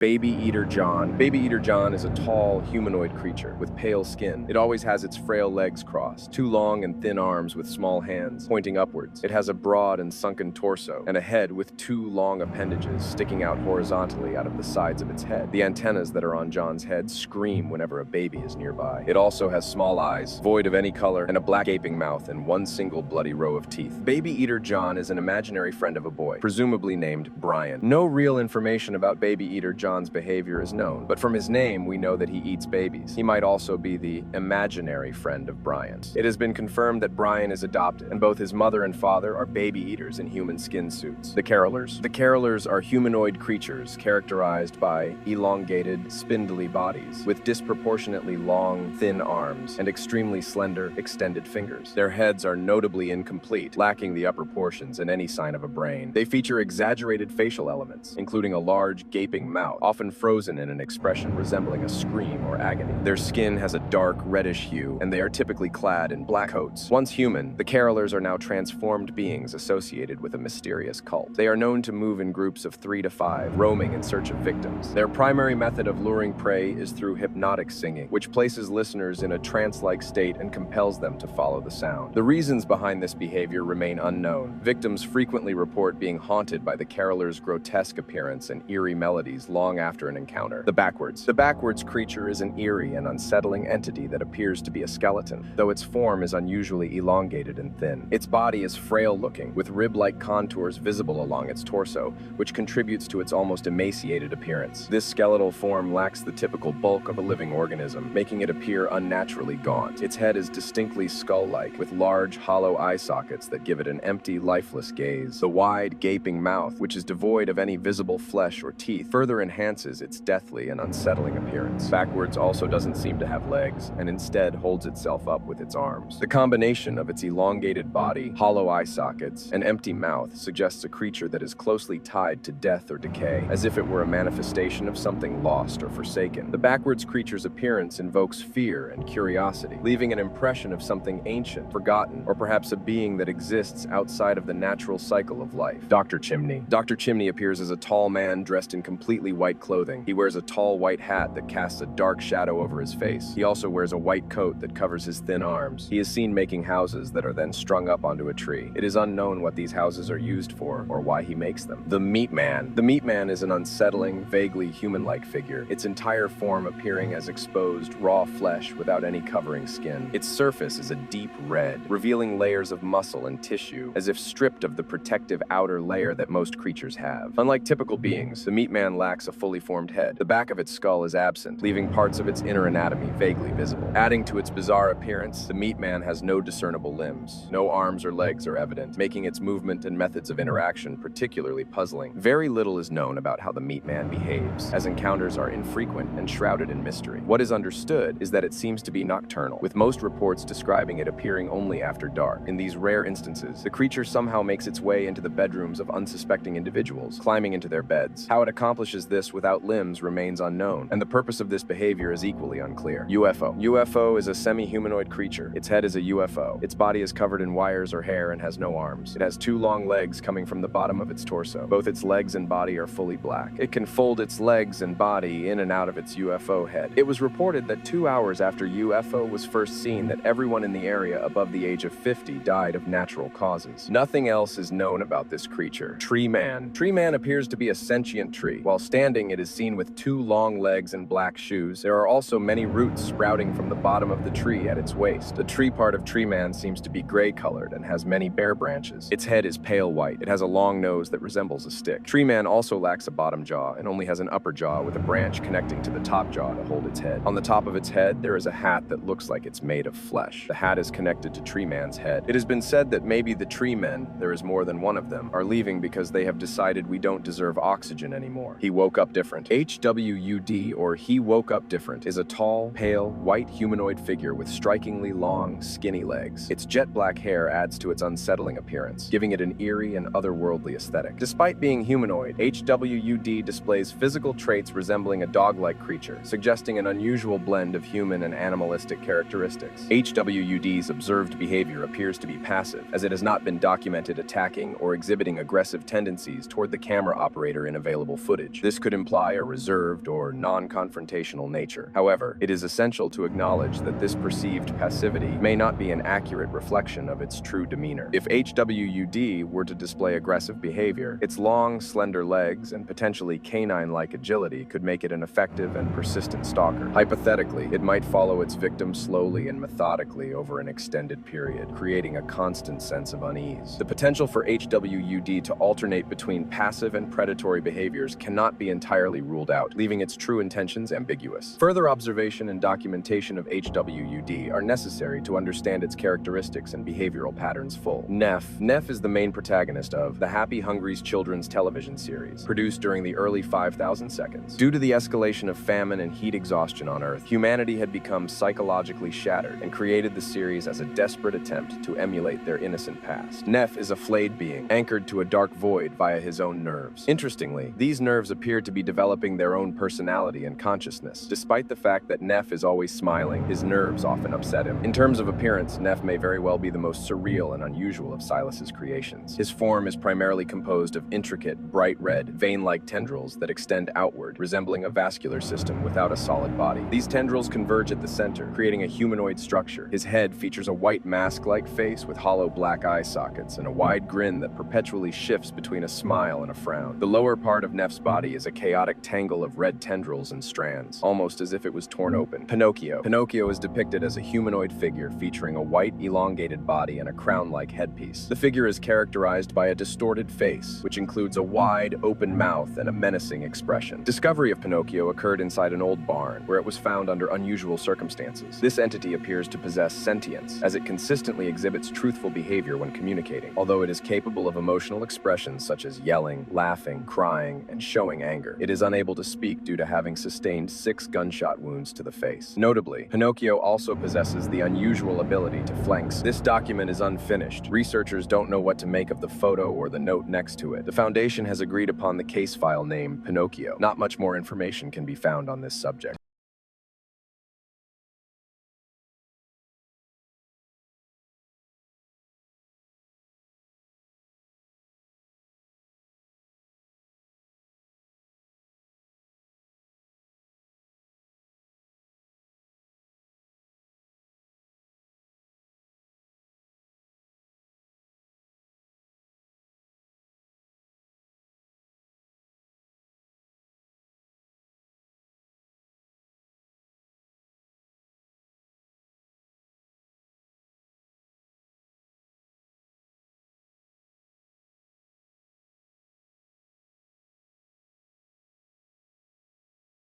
Baby Eater John. Baby Eater John is a tall, humanoid creature with pale skin. It always has its frail legs crossed, two long and thin arms with small hands pointing upwards. It has a broad and sunken torso, and a head with two long appendages sticking out horizontally out of the sides of its head. The antennas that are on John's head scream whenever a baby is nearby. It also has small eyes, void of any color, and a black gaping mouth and one single bloody row of teeth. Baby Eater John is an imaginary friend of a boy, presumably named Brian. No real information about Baby Eater John's behavior is known, but from his name we know that he eats babies. He might also be the imaginary friend of Brian. It has been confirmed that Brian is adopted, and both his mother and father are baby eaters in human skin suits. The Carolers. The Carolers are humanoid creatures characterized by elongated, spindly bodies with disproportionately long, thin arms and extremely slender, extended fingers. Their heads are notably incomplete, lacking the upper portions and any sign of a brain. They feature exaggerated facial elements, including a large, gaping mouth, often frozen in an expression resembling a scream or agony. Their skin has a dark, reddish hue, and they are typically clad in black coats. Once human, the Carolers are now transformed beings associated with a mysterious cult. They are known to move in groups of 3 to 5, roaming in search of victims. Their primary method of luring prey is through hypnotic singing, which places listeners in a trance-like state and compels them to follow the sound. The reasons behind this behavior remain unknown. Victims frequently report being haunted by the Carolers' grotesque appearance and eerie melodies long after an encounter. The Backwards. The Backwards creature is an eerie and unsettling entity that appears to be a skeleton, though its form is unusually elongated and thin. Its body is frail-looking, with rib-like contours visible along its torso, which contributes to its almost emaciated appearance. This skeletal form lacks the typical bulk of a living organism, making it appear unnaturally gaunt. Its head is distinctly skull-like, with large, hollow eye sockets that give it an empty, lifeless gaze. The wide, gaping mouth, which is devoid of any visible flesh or teeth, further enhances its deathly and unsettling appearance. Backwards also doesn't seem to have legs, and instead holds itself up with its arms. The combination of its elongated body, hollow eye sockets, and empty mouth suggests a creature that is closely tied to death or decay, as if it were a manifestation of something lost or forsaken. The Backwards creature's appearance invokes fear and curiosity, leaving an impression of something ancient, forgotten, or perhaps a being that exists outside of the natural cycle of life. Dr. Chimney. Dr. Chimney appears as a tall man dressed in completely white clothing. He wears a tall white hat that casts a dark shadow over his face. He also wears a white coat that covers his thin arms. He is seen making houses that are then strung up onto a tree. It is unknown what these houses are used for or why he makes them. The Meat Man. The Meat Man is an unsettling, vaguely human-like figure, its entire form appearing as exposed, raw flesh without any covering skin. Its surface is a deep red, revealing layers of muscle and tissue, as if stripped of the protective outer layer that most creatures have. Unlike typical beings, the Meat Man lacks a fully formed head. The back of its skull is absent, leaving parts of its inner anatomy vaguely visible. Adding to its bizarre appearance, the Meat Man has no discernible limbs. No arms or legs are evident, making its movement and methods of interaction particularly puzzling. Very little is known about how the Meat Man behaves, as encounters are infrequent and shrouded in mystery. What is understood is that it seems to be nocturnal, with most reports describing it appearing only after dark. In these rare instances, the creature somehow makes its way into the bedrooms of unsuspecting individuals, climbing into their beds. How it accomplishes this without limbs remains unknown, and the purpose of this behavior is equally unclear. UFO. UFO is a semi-humanoid creature. Its head is a UFO. Its body is covered in wires or hair and has no arms. It has 2 long legs coming from the bottom of its torso. Both its legs and body are fully black. It can fold its legs and body in and out of its UFO head. It was reported that 2 hours after UFO was first seen that everyone in the area above the age of 50 died of natural causes. Nothing else is known about this creature. Tree Man. Tree Man appears to be a sentient tree. While standing, it is seen with 2 long legs and black shoes. There are also many roots sprouting from the bottom of the tree at its waist. The tree part of Tree Man seems to be gray-colored and has many bare branches. Its head is pale white. It has a long nose that resembles a stick. Tree Man also lacks a bottom jaw and only has an upper jaw with a branch connecting to the top jaw to hold its head. On the top of its head, there is a hat that looks like it's made of flesh. The hat is connected to Tree Man's head. It has been said that maybe the Tree Men, there is more than one of them, are leaving because they have decided we don't deserve oxygen anymore. He woke up different. HWUD, or He Woke Up Different, is a tall, pale, white humanoid figure with strikingly long, skinny legs. Its jet black hair adds to its unsettling appearance, giving it an eerie and otherworldly aesthetic. Despite being humanoid, HWUD displays physical traits resembling a dog-like creature, suggesting an unusual blend of human and animalistic characteristics. HWUD's observed behavior appears to be passive, as it has not been documented attacking or exhibiting aggressive tendencies toward the camera operator in available footage. This could could imply a reserved or non-confrontational nature. However, it is essential to acknowledge that this perceived passivity may not be an accurate reflection of its true demeanor. If HWUD were to display aggressive behavior, its long, slender legs and potentially canine-like agility could make it an effective and persistent stalker. Hypothetically, it might follow its victim slowly and methodically over an extended period, creating a constant sense of unease. The potential for HWUD to alternate between passive and predatory behaviors cannot be entirely ruled out, leaving its true intentions ambiguous. Further observation and documentation of HWUD are necessary to understand its characteristics and behavioral patterns full. Neph is the main protagonist of the Happy Hungry's children's television series, produced during the early 5000 seconds. Due to the escalation of famine and heat exhaustion on Earth, humanity had become psychologically shattered and created the series as a desperate attempt to emulate their innocent past. Neph is a flayed being, anchored to a dark void via his own nerves. Interestingly, these nerves appear to be developing their own personality and consciousness. Despite the fact that Neph is always smiling, his nerves often upset him. In terms of appearance, Neph may very well be the most surreal and unusual of Silas's creations. His form is primarily composed of intricate, bright red, vein-like tendrils that extend outward, resembling a vascular system without a solid body. These tendrils converge at the center, creating a humanoid structure. His head features a white mask-like face with hollow black eye sockets and a wide grin that perpetually shifts between a smile and a frown. The lower part of Neph's body is a chaotic tangle of red tendrils and strands, almost as if it was torn open. Pinocchio is depicted as a humanoid figure featuring a white, elongated body and a crown-like headpiece. The figure is characterized by a distorted face, which includes a wide, open mouth and a menacing expression. Discovery of Pinocchio occurred inside an old barn, where it was found under unusual circumstances. This entity appears to possess sentience, as it consistently exhibits truthful behavior when communicating, although it is capable of emotional expressions such as yelling, laughing, crying, and showing anger. It is unable to speak due to having sustained 6 gunshot wounds to the face. Notably, Pinocchio also possesses the unusual ability to flanks. This document is unfinished. Researchers don't know what to make of the photo or the note next to it. The Foundation has agreed upon the case file name Pinocchio. Not much more information can be found on this subject.